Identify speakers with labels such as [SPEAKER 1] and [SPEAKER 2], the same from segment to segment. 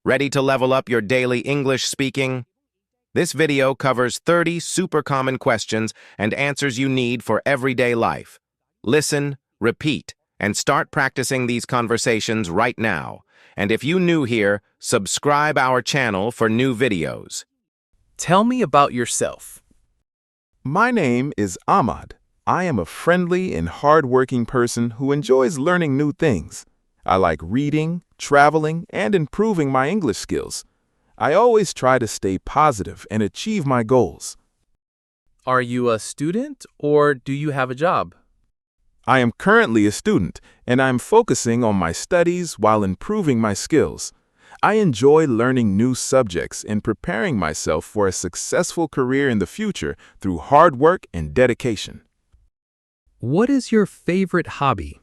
[SPEAKER 1] Ready to level up your daily English speaking? This video covers 30 super common questions and answers you need for everyday life. Listen, repeat, and start practicing these conversations right now. And if you're new here, subscribe our channel for new videos.
[SPEAKER 2] Tell me about yourself.
[SPEAKER 3] My name is Ahmad. I am a friendly and hardworking person who enjoys learning new things. I like reading, traveling, and improving my English skills. I always try to stay positive and achieve my goals.
[SPEAKER 2] Are you a student or do you have a job?
[SPEAKER 3] I am currently a student, and I am focusing on my studies while improving my skills. I enjoy learning new subjects and preparing myself for a successful career in the future through hard work and dedication.
[SPEAKER 2] What is your favorite hobby?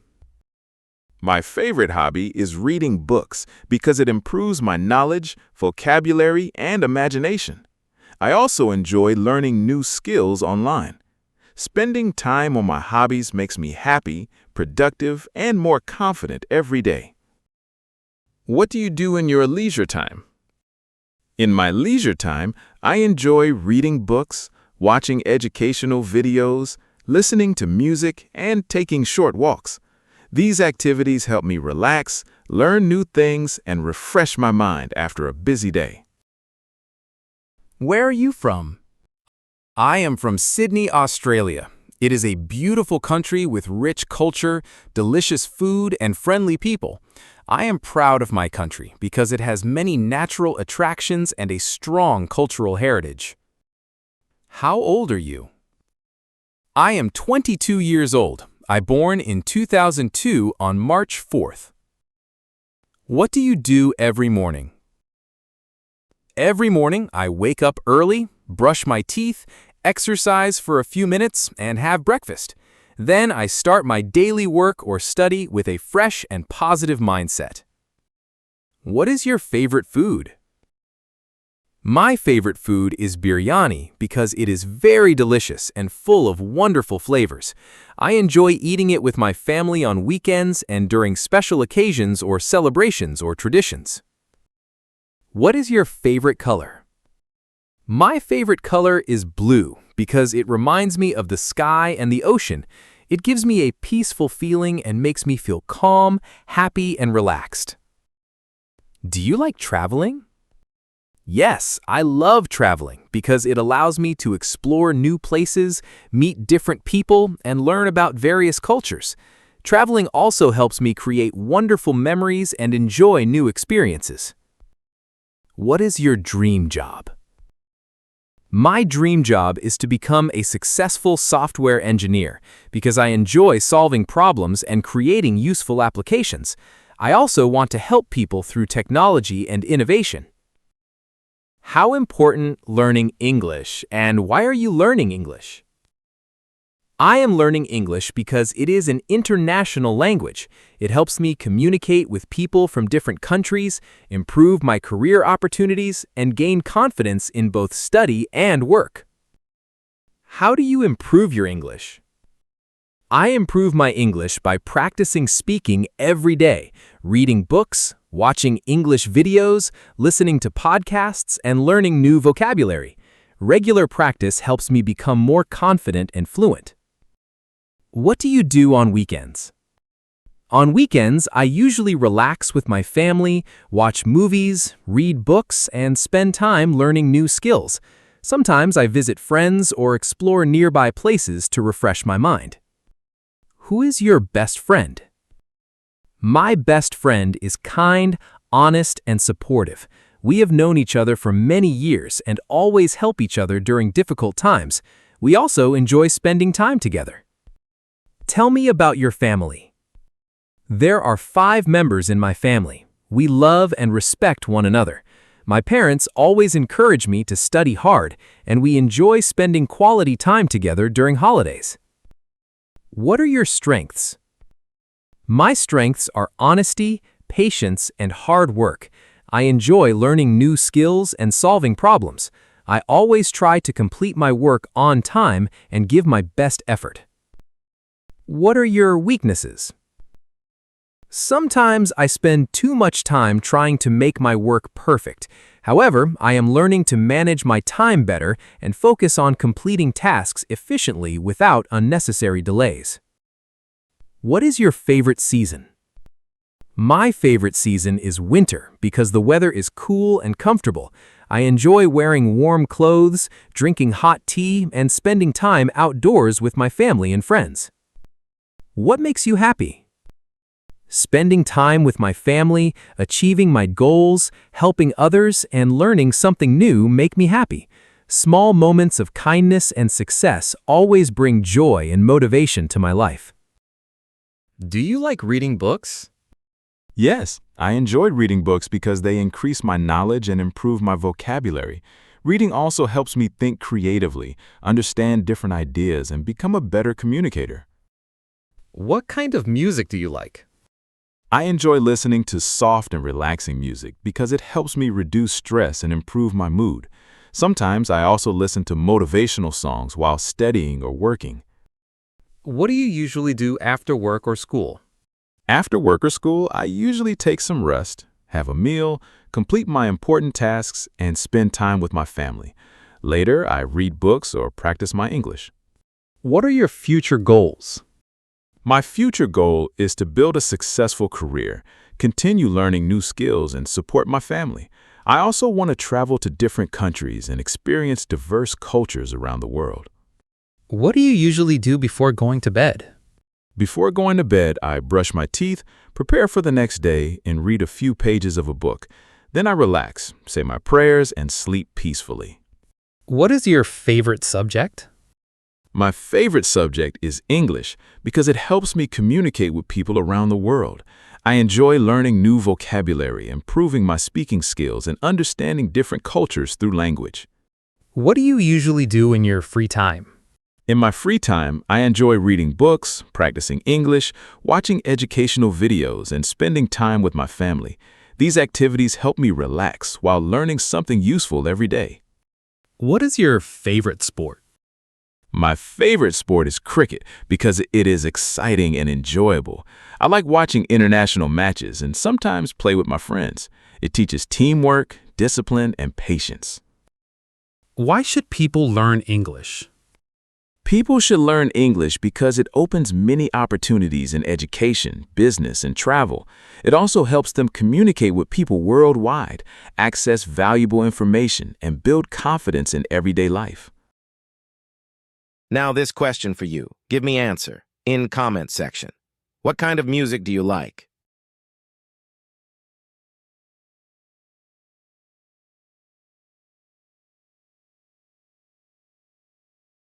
[SPEAKER 3] My favorite hobby is reading books because it improves my knowledge, vocabulary, and imagination. I also enjoy learning new skills online. Spending time on my hobbies makes me happy, productive, and more confident every day. What do you do in your leisure time? In my leisure time, I enjoy reading books, watching educational videos, listening to music, and taking short walks. These activities help me relax, learn new things, and refresh my mind after a busy day.
[SPEAKER 2] Where are you from? I am from Sydney, Australia. It is a beautiful country with rich culture, delicious food, and friendly people. I am proud of my country because it has many natural attractions and a strong cultural heritage. How old are you? I am 22 years old. I born in 2002 on March 4th. What do you do every morning? Every morning, I wake up early, brush my teeth, exercise for a few minutes, and have breakfast. Then I start my daily work or study with a fresh and positive mindset. What is your favorite food? My favorite food is biryani because it is very delicious and full of wonderful flavors. I enjoy eating it with my family on weekends and during special occasions or celebrations or traditions. What is your favorite color? My favorite color is blue because it reminds me of the sky and the ocean. It gives me a peaceful feeling and makes me feel calm, happy, and relaxed. Do you like traveling? Yes, I love traveling because it allows me to explore new places, meet different people, and learn about various cultures. Traveling also helps me create wonderful memories and enjoy new experiences. What is your dream job? My dream job is to become a successful software engineer because I enjoy solving problems and creating useful applications. I also want to help people through technology and innovation. How important learning English, and why are you learning English? I am learning English because it is an international language. It helps me communicate with people from different countries, improve my career opportunities, and gain confidence in both study and work. How do you improve your English? I improve my English by practicing speaking every day, reading books, watching English videos, listening to podcasts, and learning new vocabulary. Regular practice helps me become more confident and fluent. What do you do on weekends? On weekends, I usually relax with my family, watch movies, read books, and spend time learning new skills. Sometimes I visit friends or explore nearby places to refresh my mind. Who is your best friend? My best friend is kind, honest, and supportive. We have known each other for many years and always help each other during difficult times. We also enjoy spending time together. Tell me about your family. There are 5 members in my family. We love and respect one another. My parents always encourage me to study hard, and we enjoy spending quality time together during holidays. What are your strengths? My strengths are honesty, patience, and hard work. I enjoy learning new skills and solving problems. I always try to complete my work on time and give my best effort. What are your weaknesses? Sometimes I spend too much time trying to make my work perfect. However, I am learning to manage my time better and focus on completing tasks efficiently without unnecessary delays. What is your favorite season? My favorite season is winter because the weather is cool and comfortable. I enjoy wearing warm clothes, drinking hot tea, and spending time outdoors with my family and friends. What makes you happy? Spending time with my family, achieving my goals, helping others, and learning something new make me happy. Small moments of kindness and success always bring joy and motivation to my life.
[SPEAKER 4] Do you like reading books?
[SPEAKER 3] Yes, I enjoyed reading books because they increase my knowledge and improve my vocabulary. Reading also helps me think creatively, understand different ideas, and become a better communicator.
[SPEAKER 4] What kind of music do you like?
[SPEAKER 3] I enjoy listening to soft and relaxing music because it helps me reduce stress and improve my mood. Sometimes I also listen to motivational songs while studying or working.
[SPEAKER 4] What do you usually do after work or school?
[SPEAKER 3] After work or school, I usually take some rest, have a meal, complete my important tasks, and spend time with my family. Later, I read books or practice my English.
[SPEAKER 4] What are your future goals?
[SPEAKER 3] My future goal is to build a successful career, continue learning new skills, and support my family. I also want to travel to different countries and experience diverse cultures around the world.
[SPEAKER 4] What do you usually do before going to bed?
[SPEAKER 3] Before going to bed, I brush my teeth, prepare for the next day, and read a few pages of a book. Then I relax, say my prayers, and sleep peacefully.
[SPEAKER 4] What is your favorite subject?
[SPEAKER 3] My favorite subject is English because it helps me communicate with people around the world. I enjoy learning new vocabulary, improving my speaking skills, and understanding different cultures through language.
[SPEAKER 4] What do you usually do in your free time?
[SPEAKER 3] In my free time, I enjoy reading books, practicing English, watching educational videos, and spending time with my family. These activities help me relax while learning something useful every day.
[SPEAKER 4] What is your favorite sport?
[SPEAKER 3] My favorite sport is cricket because it is exciting and enjoyable. I like watching international matches and sometimes play with my friends. It teaches teamwork, discipline, and patience.
[SPEAKER 4] Why should people learn English?
[SPEAKER 3] People should learn English because it opens many opportunities in education, business, and travel. It also helps them communicate with people worldwide, access valuable information, and build confidence in everyday life.
[SPEAKER 1] Now this question for you. Give me answer in comment section. What kind of music do you like?